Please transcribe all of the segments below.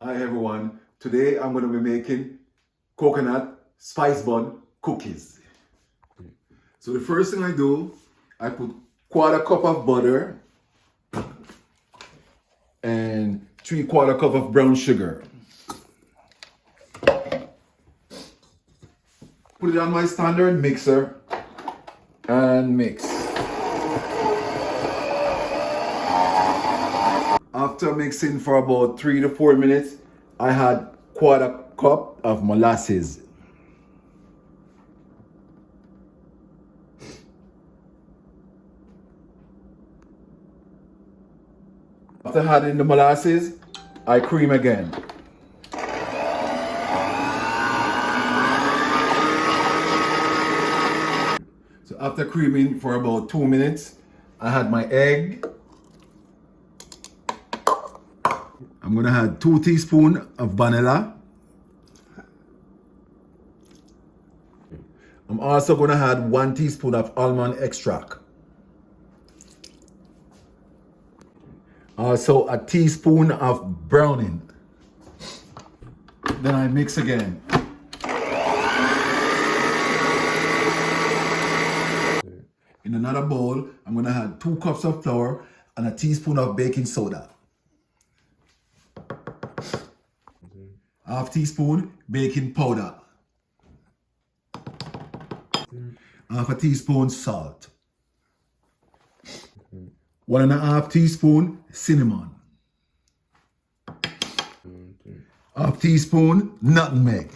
Hi everyone. Today I'm going to be making coconut spice bun cookies. So the first thing I do, I put 1/4 cup of butter and 3/4 cup of brown sugar. Put it on my standard mixer and mix. After mixing for about 3 to 4 minutes, I had 1/4 cup of molasses. After adding the molasses, I cream again. So after creaming for about 2 minutes, I had my egg. I'm gonna add 2 teaspoons of vanilla. I'm also gonna add 1 teaspoon of almond extract. Also a teaspoon of browning. Then I mix again. In another bowl, I'm gonna add 2 cups of flour and a teaspoon of baking soda. Half teaspoon baking powder. Half a teaspoon salt. 1.5 teaspoon cinnamon. Half teaspoon nutmeg.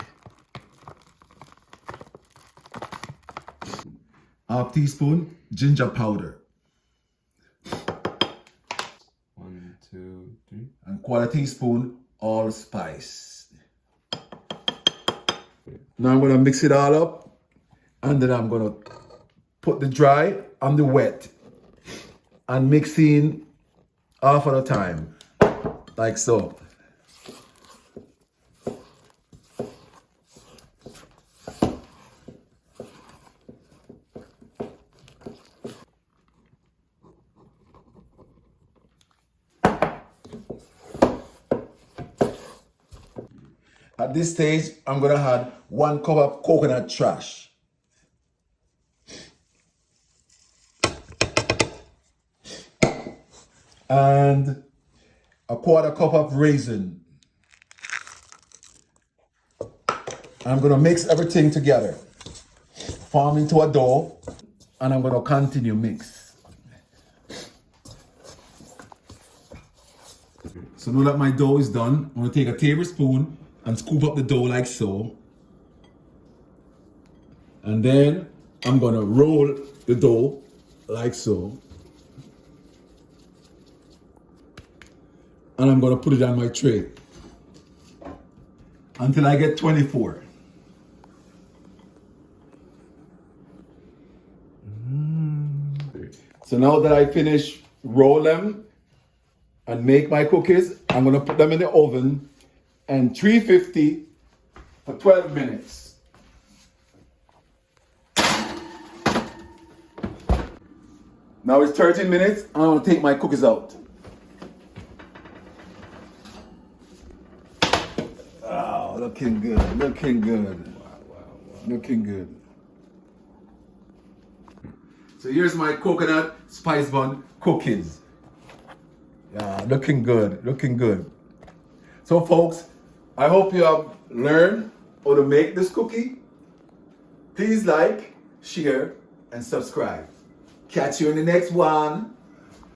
Half teaspoon ginger powder. 1, 2, 3. And 1/4 teaspoon allspice. Now I'm gonna mix it all up, and then I'm gonna put the dry on the wet and mix in half at a time, like so. At this stage, I'm gonna add 1 cup of coconut trash. And a 1/4 cup of raisin. I'm gonna mix everything together, form into a dough, and I'm gonna continue mix. So now that my dough is done, I'm gonna take a tablespoon and scoop up the dough like so. And then I'm gonna roll the dough like so. And I'm gonna put it on my tray until I get 24. So now that I finish roll them and make my cookies, I'm gonna put them in the oven and 350 for 12 minutes. Now it's 13 minutes, and I'm gonna take my cookies out. Oh, looking good, looking good. Looking good. So here's my coconut spice bun cookies. Yeah, looking good, looking good. So folks, I hope you have learned how to make this cookie. Please like, share, and subscribe. Catch you in the next one.